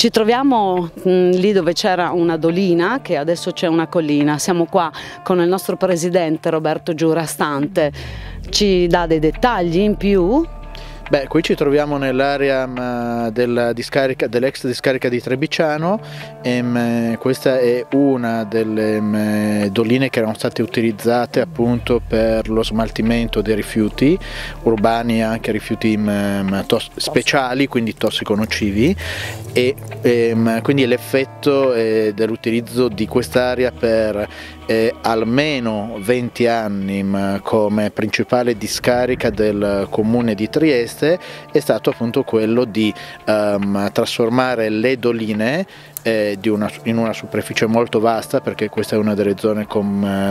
Ci troviamo lì dove c'era una dolina, che adesso c'è una collina. Siamo qua con il nostro presidente Roberto Giurastante. Ci dà dei dettagli in più? Beh, qui ci troviamo nell'area dell'ex discarica di Trebicciano. Questa è una delle doline che erano state utilizzate appunto per lo smaltimento dei rifiuti urbani e anche rifiuti speciali, quindi tossico-nocivi, e quindi l'effetto dell'utilizzo di quest'area per almeno 20 anni come principale discarica del comune di Trieste è stato appunto quello di trasformare le doline in una superficie molto vasta, perché questa è una delle zone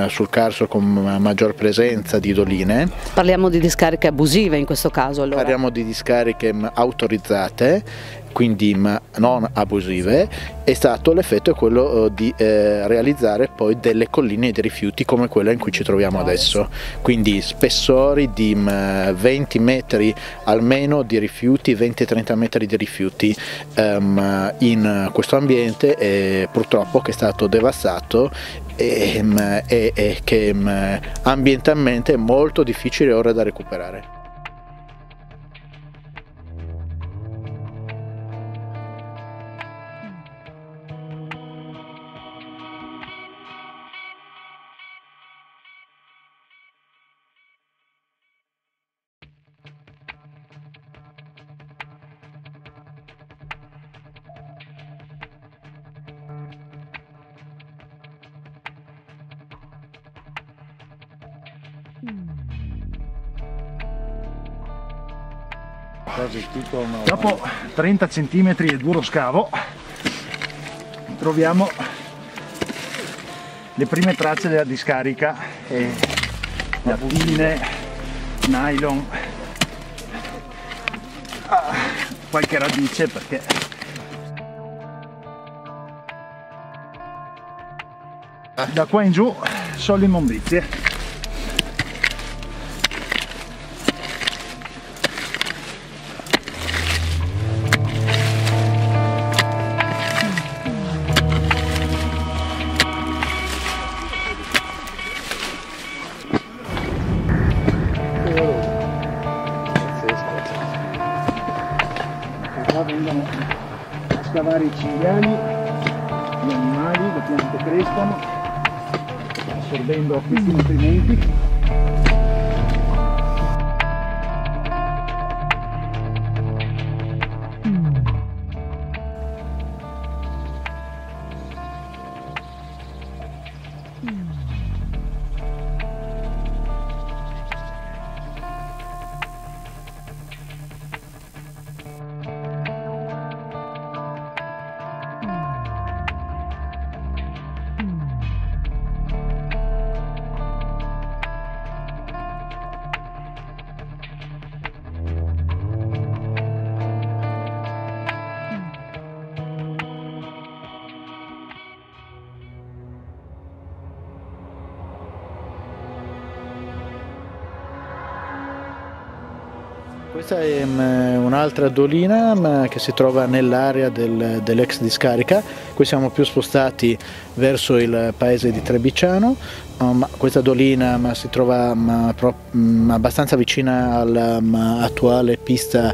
sul Carso con maggior presenza di doline. Parliamo di discariche abusive in questo caso allora? Parliamo di discariche autorizzate, quindi non abusive. È stato l'effetto quello di realizzare poi delle colline di rifiuti come quella in cui ci troviamo adesso, quindi spessori di 20 metri almeno di rifiuti, 20-30 metri di rifiuti in questo ambiente purtroppo che è stato devastato e che ambientalmente è molto difficile ora da recuperare. Dopo 30 cm di duro scavo troviamo le prime tracce della discarica, lattine, nylon, qualche radice, perché da qua in giù solo immondizie. Qua vengono a scavare i cinghiali, gli animali, le piante crescono, assorbendo questi nutrimenti. Questa è un'altra dolina che si trova nell'area dell'ex discarica. Qui siamo più spostati verso il paese di Trebicciano. Questa dolina si trova abbastanza vicina all'attuale pista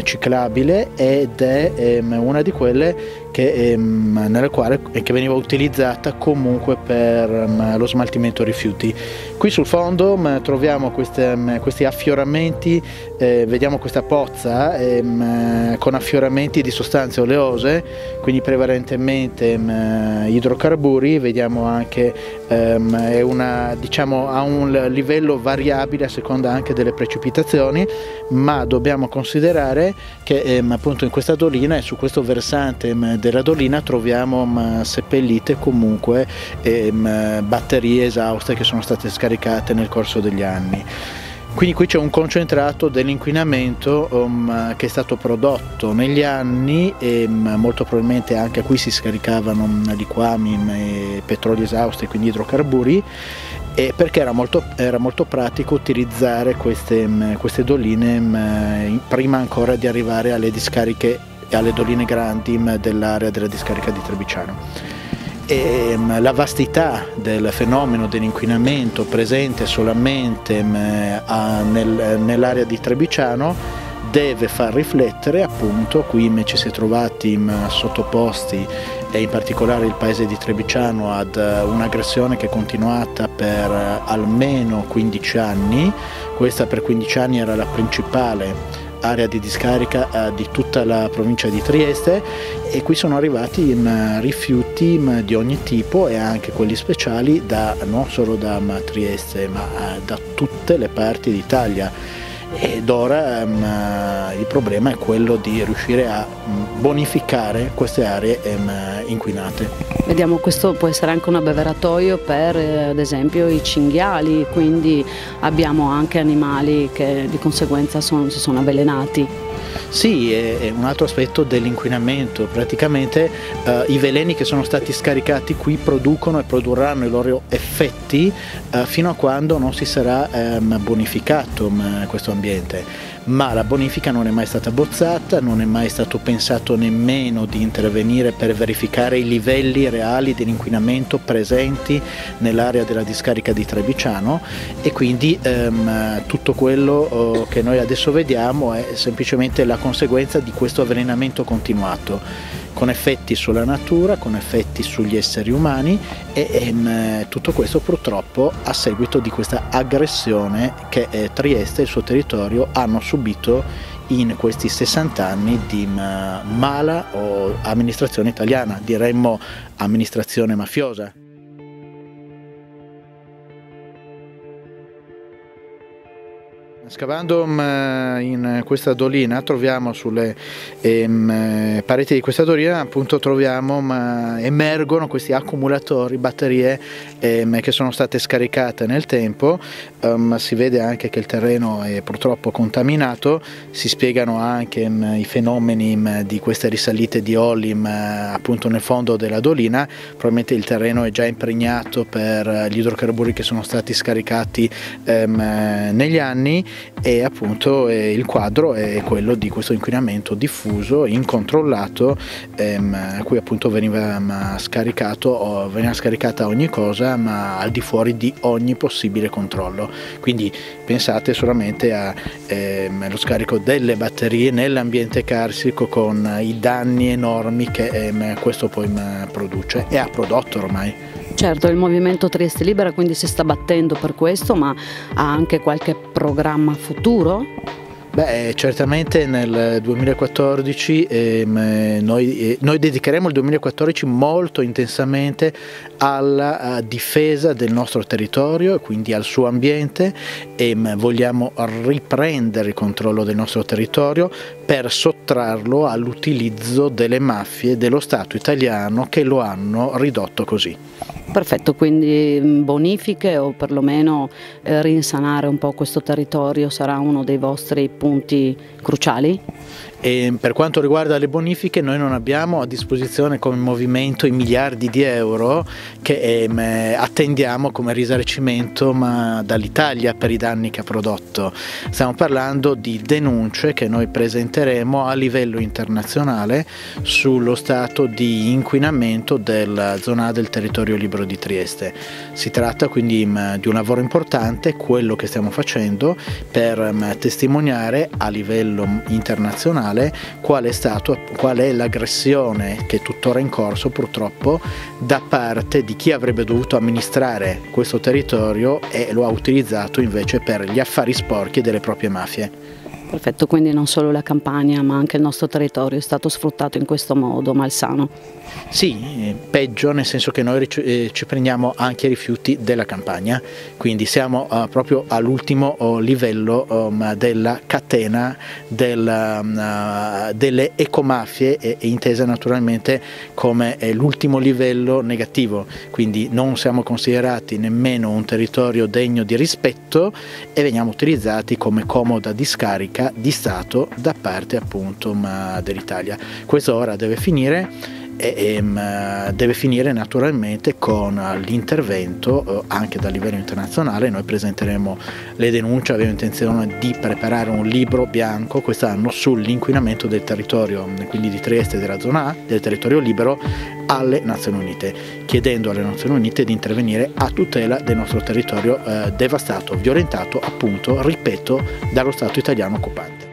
ciclabile ed è una di quelle che veniva utilizzata comunque per lo smaltimento rifiuti. Qui sul fondo troviamo questi affioramenti, vediamo questa pozza con affioramenti di sostanze oleose, quindi prevalentemente idrocarburi. Vediamo anche ha un livello variabile a seconda anche delle precipitazioni, ma dobbiamo considerare che appunto in questa dolina e su questo versante della dolina troviamo seppellite comunque batterie esauste che sono state scaricate nel corso degli anni. Quindi qui c'è un concentrato dell'inquinamento che è stato prodotto negli anni e molto probabilmente anche qui si scaricavano liquami e petroli esausti, quindi idrocarburi, perché era molto pratico utilizzare queste doline prima ancora di arrivare alle discariche e alle doline grandi dell'area della discarica di Trebicciano. La vastità del fenomeno dell'inquinamento presente solamente nell'area di Trebicciano deve far riflettere, appunto, qui ci si è trovati sottoposti, e in particolare il paese di Trebicciano, ad un'aggressione che è continuata per almeno 15 anni. Questa per 15 anni era la principale area di discarica di tutta la provincia di Trieste, e qui sono arrivati rifiuti di ogni tipo, e anche quelli speciali non solo da Trieste ma da tutte le parti d'Italia. Ed ora il problema è quello di riuscire a bonificare queste aree inquinate. Vediamo, questo può essere anche un abbeveratoio per ad esempio i cinghiali, quindi abbiamo anche animali che di conseguenza si sono avvelenati. Sì, è un altro aspetto dell'inquinamento. Praticamente i veleni che sono stati scaricati qui producono e produrranno i loro effetti fino a quando non si sarà bonificato questo ambiente. Ma la bonifica non è mai stata bozzata, non è mai stato pensato nemmeno di intervenire per verificare i livelli reali dell'inquinamento presenti nell'area della discarica di Trebicciano, e quindi tutto quello che noi adesso vediamo è semplicemente la conseguenza di questo avvelenamento continuato, con effetti sulla natura, con effetti sugli esseri umani, e tutto questo purtroppo a seguito di questa aggressione che Trieste e il suo territorio hanno subito in questi 60 anni di mala amministrazione italiana, diremmo amministrazione mafiosa. Scavando in questa dolina troviamo sulle pareti di questa dolina, appunto, emergono questi accumulatori, batterie che sono state scaricate nel tempo. Si vede anche che il terreno è purtroppo contaminato, si spiegano anche i fenomeni di queste risalite di oli appunto nel fondo della dolina. Probabilmente il terreno è già impregnato per gli idrocarburi che sono stati scaricati negli anni, e appunto il quadro è quello di questo inquinamento diffuso, incontrollato, a cui appunto veniva scaricata ogni cosa, ma al di fuori di ogni possibile controllo. Quindi pensate solamente allo scarico delle batterie nell'ambiente carsico, con i danni enormi che questo poi produce e ha prodotto ormai. Certo, il movimento Trieste Libera quindi si sta battendo per questo, ma ha anche qualche programma futuro? Beh, certamente nel 2014 noi dedicheremo il 2014 molto intensamente alla difesa del nostro territorio e quindi al suo ambiente, e vogliamo riprendere il controllo del nostro territorio per sottrarlo all'utilizzo delle mafie dello Stato italiano che lo hanno ridotto così. Perfetto, quindi bonifiche o perlomeno rinsanare un po' questo territorio sarà uno dei vostri punti cruciali? E per quanto riguarda le bonifiche, noi non abbiamo a disposizione come movimento i miliardi di euro che attendiamo come risarcimento dall'Italia per i danni che ha prodotto. Stiamo parlando di denunce che noi presenteremo a livello internazionale sullo stato di inquinamento della zona del territorio libero di Trieste. Si tratta quindi di un lavoro importante, quello che stiamo facendo, per testimoniare a livello internazionale qual è l'aggressione che è tuttora in corso, purtroppo, da parte di chi avrebbe dovuto amministrare questo territorio e lo ha utilizzato invece per gli affari sporchi delle proprie mafie. Perfetto, quindi non solo la Campania ma anche il nostro territorio è stato sfruttato in questo modo malsano. Sì, peggio, nel senso che noi ci prendiamo anche i rifiuti della Campania, quindi siamo proprio all'ultimo livello della catena delle ecomafie, intesa naturalmente come l'ultimo livello negativo, quindi non siamo considerati nemmeno un territorio degno di rispetto e veniamo utilizzati come comoda discarica di Stato da parte appunto dell'Italia. Questo ora deve finire deve finire naturalmente con l'intervento anche dal livello internazionale. Noi presenteremo le denunce, abbiamo intenzione di preparare un libro bianco quest'anno sull'inquinamento del territorio, quindi di Trieste, della zona A, del territorio libero, alle Nazioni Unite, chiedendo alle Nazioni Unite di intervenire a tutela del nostro territorio devastato, violentato appunto, ripeto, dallo Stato italiano occupante.